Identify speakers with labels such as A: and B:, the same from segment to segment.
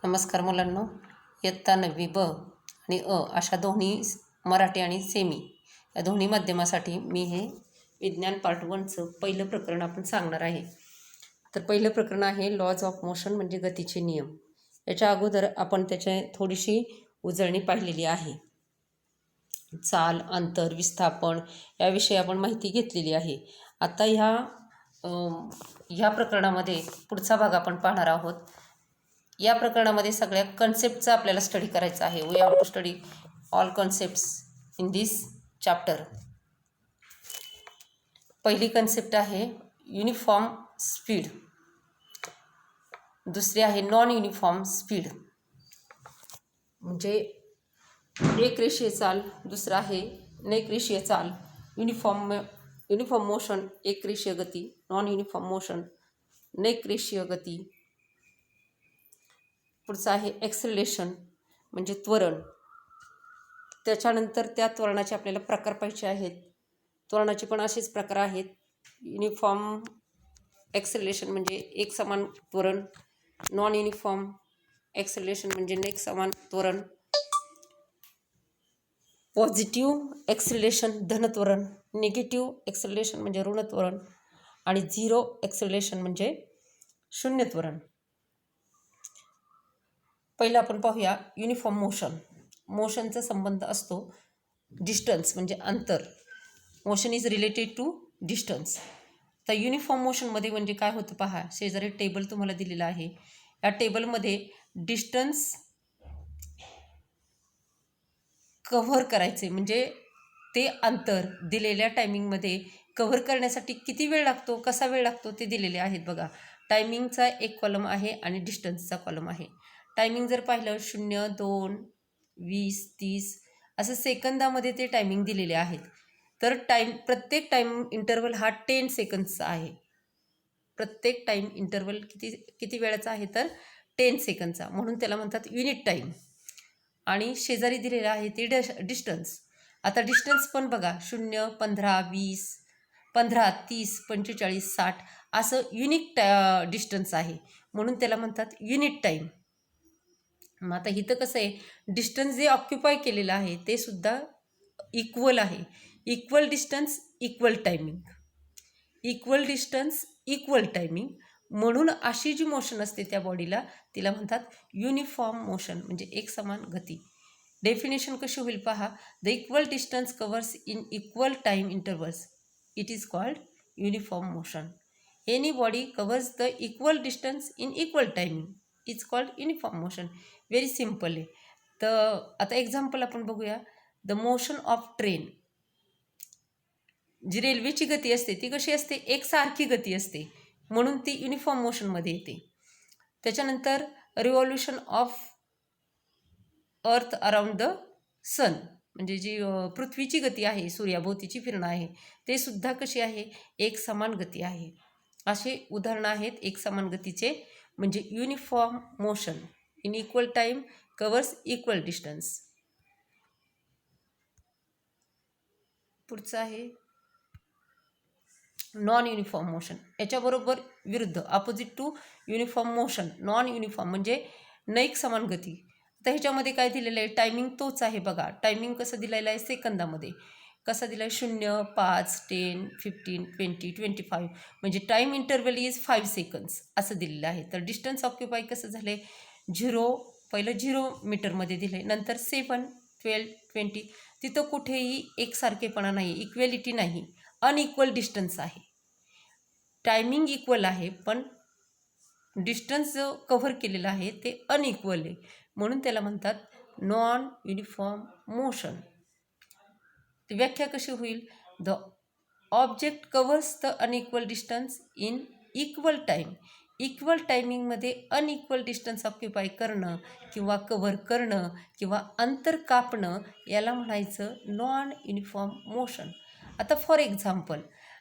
A: नमस्कार मुलांनो, इयत्ता 9वी ब आणि अ अशा दोन्ही मराठी आणि सेमी या दोन्ही माध्यमासाठी मी हे विज्ञान पार्ट 1चं पहिलं प्रकरण आपण सांगणार आहे. तर पहिलं प्रकरण आहे लॉज ऑफ मोशन म्हणजे गतीचे नियम. याच्या अगोदर आपण त्याची थोडीशी उजळणी पाहिलेली आहे. चाल, अंतर, विस्थापन याविषयी आपण माहिती घेतलेली आहे. आता ह्या प्रकरणामध्ये पुढचा भाग आपण पाहणार आहोत. या प्रकरणामध्ये सगळ्या कन्सेप्टचा आपल्याला स्टडी करायचा आहे. We have to study all concepts in this chapter. पहिली कन्सेप्ट आहे युनिफॉर्म स्पीड, दुसरी आहे नॉन युनिफॉर्म स्पीड म्हणजे एक रेषीय चाल, दुसरा आहे नेक रेषीय चाल. युनिफॉर्म मोशन एक रेषीय गती, नॉन युनिफॉर्म मोशन नेक रेषीय गती. पुढचं आहे ॲक्सेलरेशन म्हणजे त्वरण. त्याच्यानंतर त्या त्वरणाचे आपल्याला प्रकार पाहिजे आहेत. त्वरणाचे पण असेच प्रकार आहेत. युनिफॉर्म ॲक्सेलरेशन म्हणजे एक समान त्वरण, नॉन युनिफॉर्म ॲक्सेलरेशन म्हणजे नेक समान त्वरण, पॉझिटिव्ह ॲक्सेलरेशन धनत्वरण, निगेटिव्ह ॲक्सेलरेशन म्हणजे ऋणत्वरण आणि झिरो ॲक्सेलरेशन म्हणजे शून्य त्वरण. पहिलं आपण पाहूया युनिफॉर्म मोशन. मोशनचा संबंध असतो डिस्टन्स म्हणजे अंतर. Motion is related to distance. तर युनिफॉर्म मोशनमध्ये म्हणजे काय होतं पहा, शेजारी टेबल तुम्हाला दिलेला आहे. या टेबलमध्ये डिस्टन्स कव्हर करायचे म्हणजे ते अंतर दिलेल्या टायमिंगमध्ये कव्हर करण्यासाठी किती वेळ लागतो, कसा वेळ लागतो ते दिलेले आहेत बघा. टायमिंगचा एक कॉलम आहे आणि डिस्टन्सचा कॉलम आहे. टायमिंग जर पाहिलं 0, 2, 20, 30 असं सेकंदामध्ये ते टायमिंग दिलेले आहेत. तर प्रत्येक टाईम इंटरवल हा 10 सेकंदचा आहे. प्रत्येक टाईम इंटरवल किती वेळाचा आहे तर 10 सेकंदचा, म्हणून त्याला म्हणतात युनिट टाईम. आणि शेजारी दिलेलं आहे ते डिस्टन्स. आता डिस्टन्स पण बघा 0, 15, 20, 15, 30, 45, 60 असं युनिक डिस्टन्स आहे, म्हणून त्याला म्हणतात युनिट टाईम. मग आता इथं कसं आहे, डिस्टन्स जे ऑक्युपाय केलेलं आहे ते सुद्धा इक्वल आहे. Equal distance equal timing, equal distance equal timing. म्हणून अशी जी मोशन असते त्या बॉडीला तिला म्हणतात युनिफॉर्म मोशन म्हणजे एक समान गती. डेफिनेशन कशी होईल पहा. The equal distance covers in equal time intervals, it is called uniform motion. Any body covers the equal distance in equal timing is called uniform motion. Very simple आहे. तर आता एक्झाम्पल आपण बघूया. द मोशन ऑफ ट्रेन, जी रेल्वेची गती असते ती कशी असते, एकसारखी गती असते, म्हणून ती युनिफॉर्म मोशनमध्ये येते. त्याच्यानंतर revolution of earth around the sun म्हणजे जी पृथ्वीची गती आहे, सूर्याभोवतीची फिरणं आहे, ते सुद्धा कशी आहे, एक समान गती आहे. असे उदाहरणं आहेत एक समान गतीचे म्हणजे uniform motion in equal time covers equal distance. पुढचं आहे नॉन युनिफॉर्म मोशन. याच्याबरोबर विरुद्ध opposite to uniform motion non uniform म्हणजे नैक समान गती. तर ह्याच्यामध्ये काय दिलेलं आहे, टायमिंग तोच आहे बघा. टायमिंग कसं दिलेलं आहे सेकंदामध्ये, कसा दिला आहे 0, 5, 10, 15, 20, 25 म्हणजे टाईम इंटरवल इज 5 सेकंड्स असं दिलेलं आहे. तर डिस्टन्स ऑक्युपाय कसं झालं आहे, 0 पहिलं 0 मीटरमध्ये दिलं आहे, नंतर 7, 12, 20 तिथं कुठेही एकसारखेपणा नाही, इक्वेलिटी नाही, अनइक्वल डिस्टन्स आहे. टायमिंग इक्वल आहे पण डिस्टन्स जो कव्हर केलेला आहे ते अनइक्वल आहे, म्हणून त्याला म्हणतात नॉन युनिफॉर्म मोशन. ती व्याख्या कशी होईल, the object covers the unequal distance in equal time. Equal टायमिंगमध्ये अनइक्वल डिस्टन्स ऑक्युपाय करणं किंवा कव्हर करणं किंवा अंतर कापणं याला म्हणायचं नॉन युनिफॉर्म मोशन. आता for example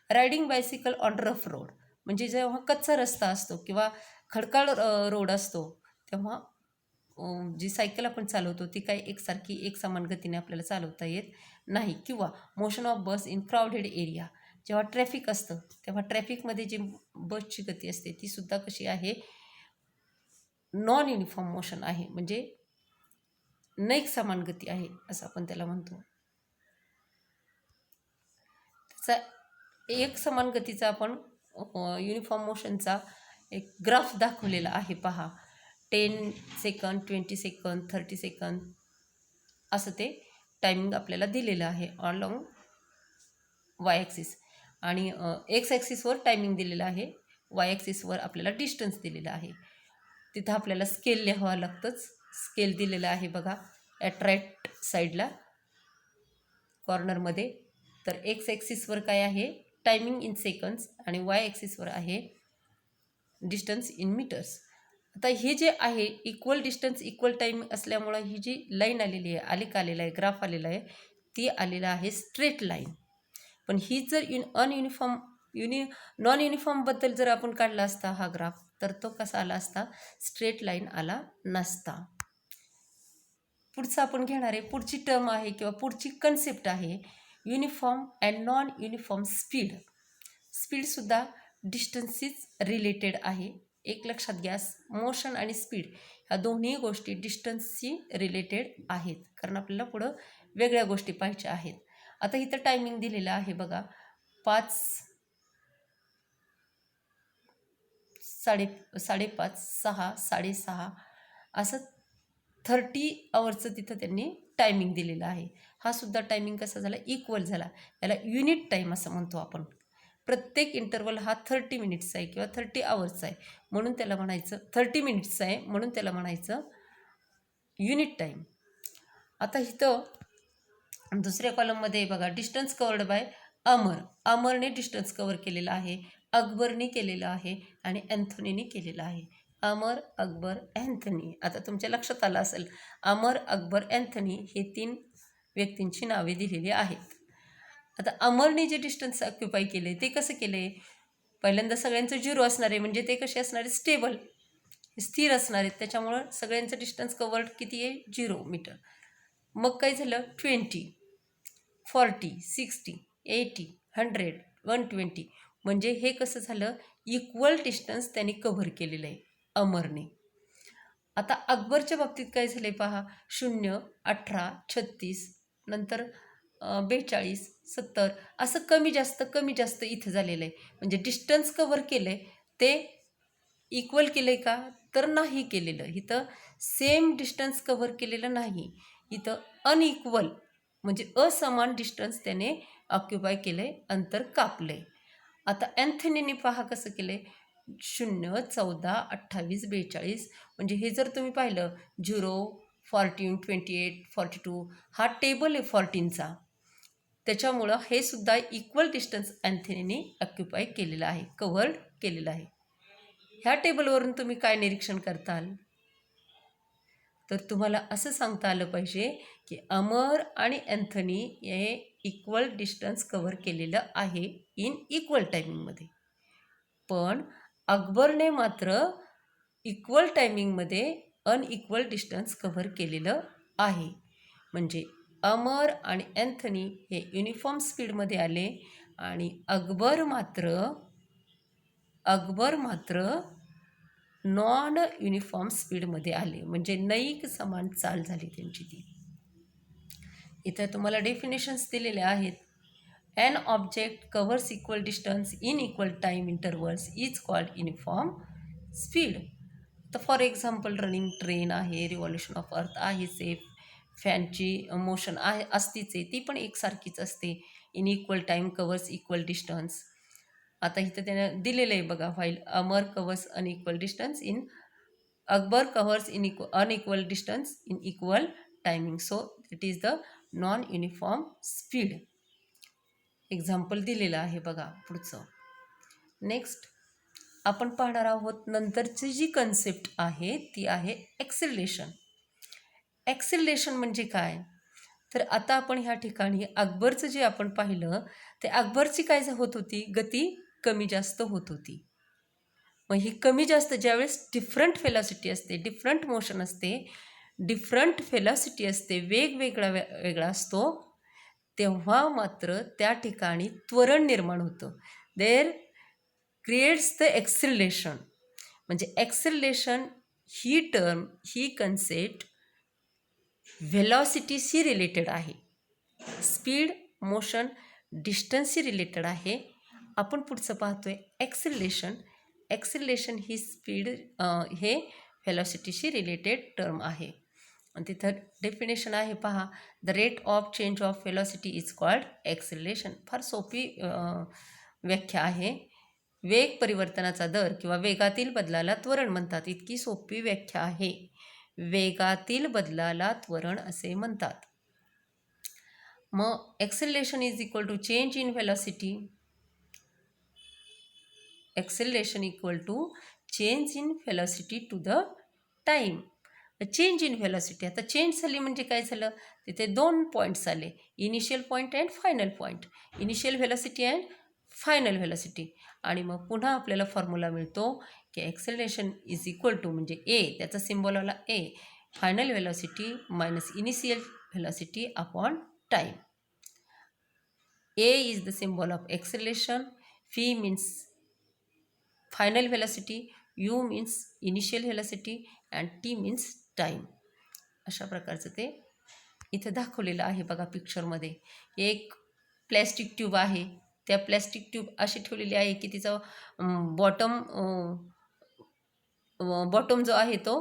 A: riding bicycle on rough road म्हणजे जेव्हा कच्चा रस्ता असतो किंवा खडकाळ रोड असतो तेव्हा जी सायकल आपण चालवतो ती काही एकसारखी एक समान गतीने आपल्याला चालवता येत नाही. किंवा motion of bus in crowded area, जेव्हा ट्रॅफिक असतं तेव्हा ट्रॅफिकमध्ये जी बसची गती असते ती सुद्धा कशी आहे, नॉन युनिफॉर्म मोशन आहे, म्हणजे न समान गती आहे असं आपण त्याला म्हणतो. त्याचा एक समान गतीचा आपण युनिफॉर्म मोशनचा एक ग्राफ दाखवलेला आहे पहा. 10 सेकंद, 20 सेकंद, 30 सेकंद असं ते टायमिंग आपल्याला दिलेलं आहे अलॉंग वाय ॲक्सिस. आणि एक्स ॲक्सिसवर टायमिंग दिलेलं आहे, वाय ॲक्सिसवर आपल्याला डिस्टन्स दिलेलं आहे. तिथं आपल्याला स्केल लिहावं लागतंच. स्केल दिलेलं आहे बघा ॲट राईट साईडला कॉर्नरमध्ये. तर एक्स ॲक्सिसवर काय आहे टायमिंग इन सेकंड्स आणि वाय ॲक्सिसवर आहे डिस्टन्स इन मीटर्स. आता हे जे आहे इक्वल डिस्टन्स इक्वल टाईम असल्यामुळं ही जी लाईन आलेली आहे, आलेख आलेला आहे, ग्राफ आलेला आहे, ती आलेला आहे स्ट्रेट लाईन. पण ही जर अनयुनिफॉर्म नॉन युनिफॉर्मबद्दल जर आपण काढला असता हा ग्राफ, तर तो कसा आला असता, स्ट्रेट लाईन आला नसता. पुढचं आपण घेणार आहे, पुढची टर्म आहे किंवा पुढची कन्सेप्ट आहे uniform and non uniform speed. स्पीडसुद्धा डिस्टन्सशीच रिलेटेड आहे. एक लक्षात घ्या, मोशन आणि स्पीड ह्या दोन्ही गोष्टी डिस्टन्सशी रिलेटेड आहेत, कारण आपल्याला पुढं वेगळ्या गोष्टी पाहिजे आहेत. आता इथं टायमिंग दिलेलं आहे बघा 5, 5:30, 6, 6:30 असं 30 आवर्सचं तिथं त्यांनी टायमिंग दिलेलं आहे. हा सुद्धा टायमिंग कसा झाला, इक्वल झाला. याला युनिट टाईम असं म्हणतो आपण. प्रत्येक इंटरवल हा 30 मिनिट्सचा आहे किंवा 30 आवर्सचा आहे म्हणून त्याला म्हणायचं, 30 मिनिट्सचा आहे म्हणून त्याला म्हणायचं युनिट टाईम. आता इथं दुसऱ्या कॉलममध्ये बघा डिस्टन्स कवर्ड बाय अमरने डिस्टन्स कवर केलेलं आहे, अकबरने केलेलं आहे आणि अँथोनीने केलेलं आहे. अमर, अकबर, अँथनी. आता तुमच्या लक्षात आलं असेल, अमर, अकबर, अँथनी हे 3 व्यक्तींची नावे दिलेली आहेत. आता अमरने जे डिस्टन्स ऑक्युपाय केले ते कसं केले, पहिल्यांदा सगळ्यांचं 0 असणार आहे, म्हणजे ते कसे असणार आहे, स्टेबल, स्थिर असणार आहेत. त्याच्यामुळं सगळ्यांचं डिस्टन्स कवर्ड किती आहे, 0 मीटर. मग काय झालं, 20, 40, 60, 80, 100, 120, म्हणजे हे कसं झालं, इक्वल डिस्टन्स त्यांनी कव्हर केलेलं आहे अमरने. आता अकबरच्या बाबतीत काय झालं आहे पहा, 0, 18, 36, नंतर 42, 70 असं कमी जास्त इथं झालेलं आहे. म्हणजे डिस्टन्स कव्हर केलं आहे ते इक्वल केलं आहे का, तर नाही केलेलं. इथं सेम डिस्टन्स कव्हर केलेलं नाही, इथं अनइक्वल म्हणजे असमान डिस्टन्स त्याने ऑक्युपाय केलं आहे, अंतर कापलं आहे. आता अँथनीने पहा कसं केलं आहे, 0, 14, 28, 42, म्हणजे हे जर तुम्ही पाहिलं 0, 14, 28, 42 हा टेबल आहे 14चा. त्याच्यामुळं हे सुद्धा इक्वल डिस्टन्स अँथनीने ऑक्युपाय केलेलं आहे, कव्हर्ड केलेलं आहे. ह्या टेबलवरून तुम्ही काय निरीक्षण करताल, तर तुम्हाला असं सांगता आलं पाहिजे की अमर आणि अँथनी हे इक्वल डिस्टन्स कव्हर केलेलं आहे इन इक्वल टायमिंगमध्ये. पण अकबरने मात्र इक्वल टायमिंगमध्ये अनइक्वल डिस्टन्स कव्हर केलेलं आहे. म्हणजे अमर आणि अँथनी हे युनिफॉर्म स्पीडमध्ये आले आणि अकबर मात्र नॉन युनिफॉर्म स्पीडमध्ये आले, म्हणजे नैक समान चाल झाली त्यांची ती. इथं तुम्हाला डेफिनेशन्स दिलेले आहेत. An object covers equal distance in equal time intervals is called uniform speed. तर फॉर एक्झाम्पल रनिंग ट्रेन आहे, रिव्हॉल्युशन ऑफ अर्थ आहे, सेफ फॅनची मोशन आहे असतीच आहे, ती पण एकसारखीच असते. In equal time covers equal distance. आता इथं त्यानं दिलेलं आहे बघा, while Amar covers unequal distance in Akbar covers in unequal distance in equal timing, so it is the non uniform speed. Example दिलेलं आहे बघा पुढचं. नेक्स्ट आपण पाहणार आहोत नंतरची जी कन्सेप्ट आहे ती आहे ॲक्सिलरेशन. ॲक्सिलरेशन म्हणजे काय, तर आता आपण ह्या ठिकाणी अकबरचं जे आपण पाहिलं ते अकबरची काय होत होती, गती कमी जास्त होत होती. मग ही कमी जास्त ज्यावेळेस डिफरंट वेलॉसिटी असते, डिफरंट मोशन असते, डिफरंट वेलॉसिटी असते, वेगळा असतो, तेव्हा मात्र त्या ठिकाणी त्वरण निर्माण होतं. There creates the acceleration. म्हणजे ॲक्सिलरेशन ही कन्सेप्ट व्हेलॉसिटीशी रिलेटेड आहे. स्पीड, मोशन, डिस्टन्सशी रिलेटेड आहे. आपण पुढचं पाहतोय ॲक्सिलरेशन. ॲक्सिलरेशन ही स्पीड हे व्हेलॉसिटीशी रिलेटेड टर्म आहे. आणि तिथं डेफिनेशन आहे पहा, the rate of change of velocity is called acceleration. फार सोपी व्याख्या आहे. वेग परिवर्तनाचा दर किंवा वेगातील बदलाला त्वरण म्हणतात. इतकी सोपी व्याख्या आहे. वेगातील बदलाला त्वरण असे म्हणतात. मग acceleration is equal to change in velocity. Acceleration equal to change in velocity to the time. Change in velocity, आता चेंज झाली म्हणजे काय झालं, तिथे 2 पॉईंट्स आले, initial point and final point. Initial velocity and final velocity. आणि मग पुन्हा आपल्याला फॉर्म्युला मिळतो की ॲक्सेलरेशन इज इक्वल टू म्हणजे ए, त्याचा सिम्बॉल आला A, final velocity minus initial velocity upon time. A is the symbol of acceleration, V means final velocity, U means initial velocity and T means time. अशा प्रकारचं ते इथं दाखवलेलं आहे बघा पिक्चरमध्ये. एक प्लॅस्टिक ट्यूब आहे, त्या प्लॅस्टिक ट्यूब अशी ठेवलेली आहे की तिचा बॉटम जो आहे तो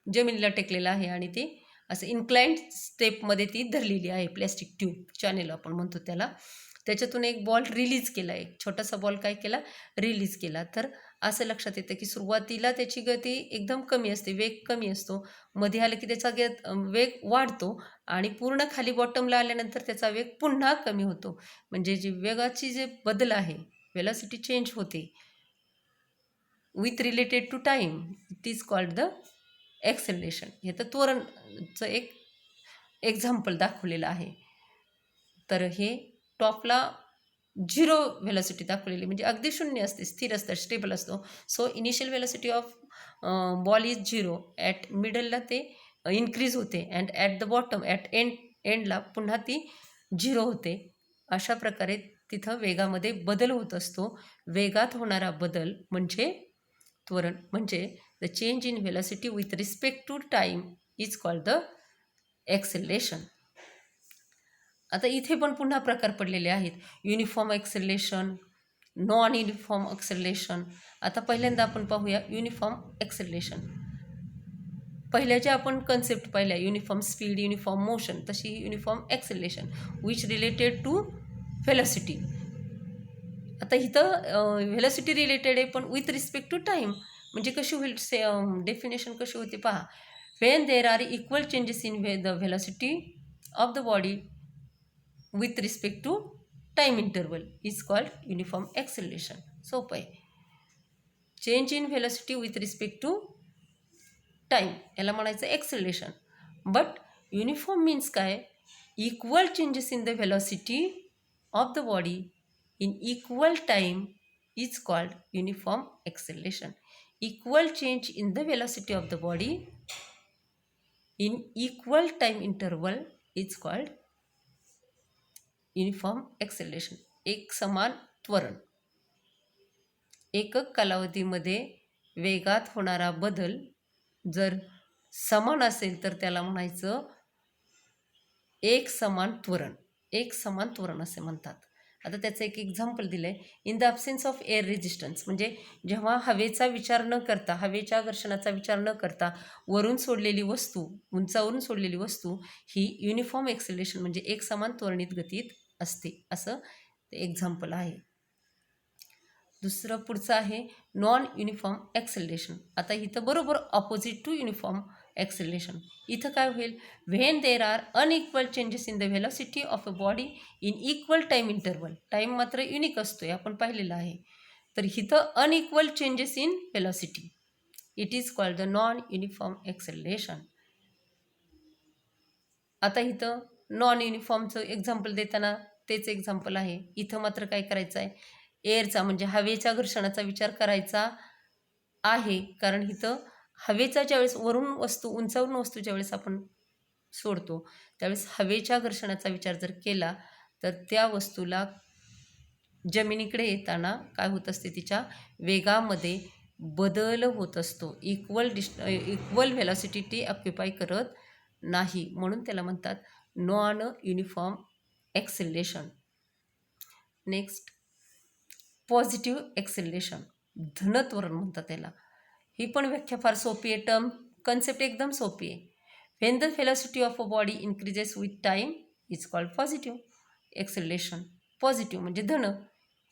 A: जमिनीला टेकलेला आहे आणि ती असं इन्क्लाइंड स्टेपमध्ये ती धरलेली आहे. प्लॅस्टिक ट्यूब चॅनेल आपण म्हणतो त्याला. त्याच्यातून एक बॉल रिलीज केला, एक छोटासा बॉल काय केला, रिलीज केला. तर असं लक्षात येतं की सुरुवातीला त्याची गती एकदम कमी असते, वेग कमी असतो. मध्ये आलं की त्याचा वेग वाढतो आणि पूर्ण खाली बॉटमला आल्यानंतर त्याचा वेग पुन्हा कमी होतो. म्हणजे जी वेगाची जे बदल आहे, वेलॉसिटी चेंज होते with related to time, it is called the acceleration. हे तर त्वरणचं एक एक्झाम्पल दाखवलेलं आहे. तर हे टॉपला 0 व्हेलॉसिटी दाखवलेली म्हणजे अगदी शून्य असते, स्थिर असतं, स्टेबल असतो. So initial velocity of ball is 0. At मिडलला ते इन्क्रीज होते and at the bottom at एंडला पुन्हा ती 0 होते. अशा प्रकारे तिथं वेगामध्ये बदल होत असतो. वेगात होणारा बदल म्हणजे त्वरण, म्हणजे the change in velocity with respect to time is called the acceleration. आता इथे पण पुन्हा प्रकार पडलेले आहेत. Uniform acceleration, non uniform acceleration. आता पहिल्यांदा आपण पाहूया युनिफॉर्म ॲक्सेलरेशन. पहिल्या ज्या आपण कन्सेप्ट पाहिल्या, युनिफॉर्म स्पीड, युनिफॉर्म मोशन, तशी uniform acceleration which related to velocity. आता इथं व्हेलॉसिटी रिलेटेड आहे पण विथ रिस्पेक्ट टू टाईम. म्हणजे कशी होईल, डेफिनेशन कशी होते पहा. When there are equal changes in the velocity of the body with respect to time interval is called uniform acceleration. सोपं आहे. Change in velocity with respect to time याला म्हणायचं ॲक्सेलरेशन. बट युनिफॉर्म मीन्स काय, equal changes in the velocity of the body in equal time is called uniform acceleration. Equal change in the velocity of the body in equal time interval is called uniform acceleration. एक समान त्वरण. एकक कालावधीमध्ये वेगात होणारा बदल जर समान असेल तर त्याला म्हणायचं एक समान त्वरण. एक समान त्वरण असे म्हणतात. आता त्याचं एक एक्झाम्पल दिलं आहे. In the absence of air resistance, म्हणजे जेव्हा हवेचा विचार न करता, हवेच्या घर्षणाचा विचार न करता वरून सोडलेली वस्तू, उंचावरून सोडलेली वस्तू ही युनिफॉर्म ॲक्सेलरेशन म्हणजे एक समान त्वरणित गतीत असते, असं ते एक्झाम्पल आहे. दुसरं पुढचं आहे नॉन युनिफॉर्म ॲक्सेलरेशन. आता इथं बरोबर ऑपोजिट टू युनिफॉर्म ॲक्सेलरेशन. इथं काय होईल, when there are unequal changes in the velocity of a body in equal time interval. Time मात्र युनिक असतो आहे, आपण पाहिलेलं आहे. तर इथं unequal changes in velocity, it is called the non uniform acceleration. आता इथं नॉन युनिफॉर्मचं एक्झाम्पल देताना तेच एक्झाम्पल आहे. इथं मात्र काय करायचं आहे, एअरचा म्हणजे हवेच्या घर्षणाचा विचार करायचा आहे. कारण इथं हवेचा ज्यावेळेस वरून वस्तू, उंचावरून वस्तू ज्यावेळेस आपण सोडतो त्यावेळेस हवेच्या घर्षणाचा विचार जर केला तर त्या वस्तूला जमिनीकडे येताना काय होत असते, तिच्या वेगामध्ये बदल होत असतो. इक्वल व्हेलॉसिटी ती ऑक्युपाय करत नाही, म्हणून त्याला म्हणतात non uniform acceleration. Next, positive acceleration, धनत्वरण म्हणतात त्याला. ही पण व्याख्या फार सोपी आहे, टर्म कन्सेप्ट एकदम सोपी आहे. When the velocity of a body increases with time is called positive acceleration. Positive म्हणजे धन.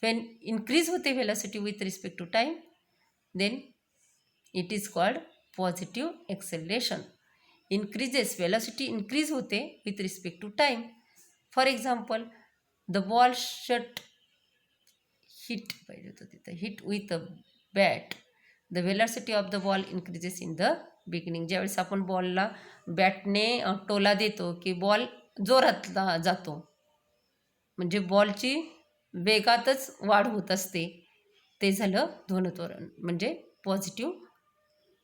A: व्हेन इन्क्रीज होते velocity with respect to time, then it is called positive acceleration. Increases, velocity increase होते with respect to time. For example, the ball shut hit पाहिजे होतं तिथं, hit with a bat. The velocity of the ball increases in the beginning. ज्यावेळेस आपण बॉलला बॅटने टोला देतो की ball जोरात जातो, म्हणजे बॉलची वेगातच वाढ होत असते. ते झालं ध्वनत्वरण म्हणजे पॉझिटिव्ह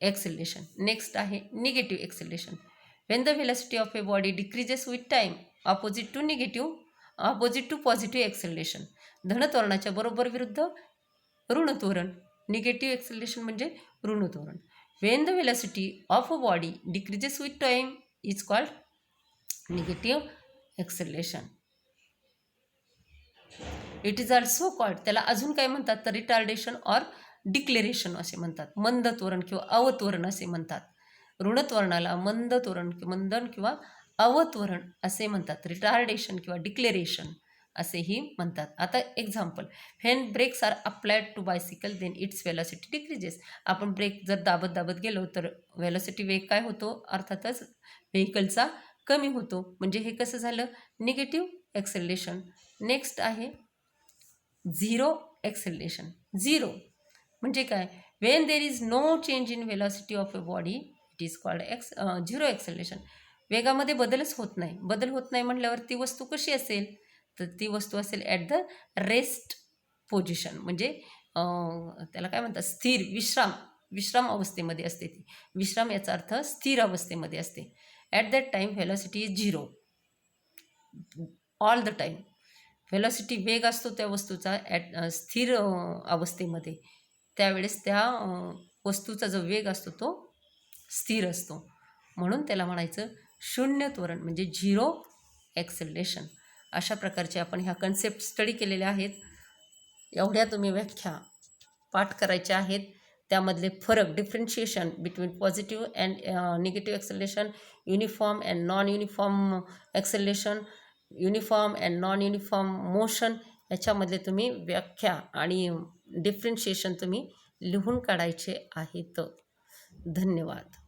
A: ॲक्सेलरेशन. नेक्स्ट आहे negative acceleration. When the velocity of a body decreases with time, opposite to positive acceleration. धनत्वरणाच्या बरोबर विरुद्ध ऋणत्वरण. निगेटिव्ह ॲक्सेलरेशन म्हणजे ऋणत्वरण. When the velocity of a body decreases with time is called negative acceleration. It is also called, त्याला अजून काय म्हणतात तर रिटार्डेशन ऑर डिक्लेरेशन असे म्हणतात. मंदत्वरण किंवा अवत्वरण असे म्हणतात. ऋणत्वरणाला मंदन किंवा अवत्वरण असे म्हणतात. रिटार्डेशन किंवा डिक्लेरेशन असेही म्हणतात. आता example, when brakes are applied to bicycle then its velocity decreases. आपण ब्रेक जर दाबत गेलो तर व्हेलॉसिटी, वेग काय होतो, अर्थातच व्हेकलचा कमी होतो. म्हणजे हे कसं झालं, निगेटिव्ह ॲक्सेलरेशन. नेक्स्ट आहे झिरो ॲक्सेलरेशन. झिरो म्हणजे काय, when there is no change in velocity of a body it is called zero acceleration. वेगामध्ये बदलच होत नाही. बदल होत नाही म्हटल्यावर ती वस्तू कशी असेल, तर ती वस्तू असेल ॲट द रेस्ट पोझिशन. म्हणजे त्याला काय म्हणतात, स्थिर, विश्राम अवस्थेमध्ये असते ती. विश्राम याचा अर्थ स्थिर अवस्थेमध्ये असते. At that time velocity is zero all the time. Velocity, वेग असतो त्या वस्तूचा स्थिर अवस्थेमध्ये, त्यावेळेस त्या वस्तूचा जो वेग असतो तो स्थिर असतो, म्हणून त्याला म्हणायचं शून्य त्वरण म्हणजे झिरो ॲक्सेलरेशन. अशा प्रकारचे आपण ह्या कन्सेप्ट स्टडी केलेल्या आहेत. एवढ्या तुम्ही व्याख्या पाठ करायच्या आहेत. त्यामधले फरक, differentiation between positive and negative acceleration, uniform and non uniform acceleration, uniform and non uniform motion, याच्यामधले तुम्ही व्याख्या आणि डिफरन्शिएशन तुम्ही लिहून काढायचे आहेत. धन्यवाद.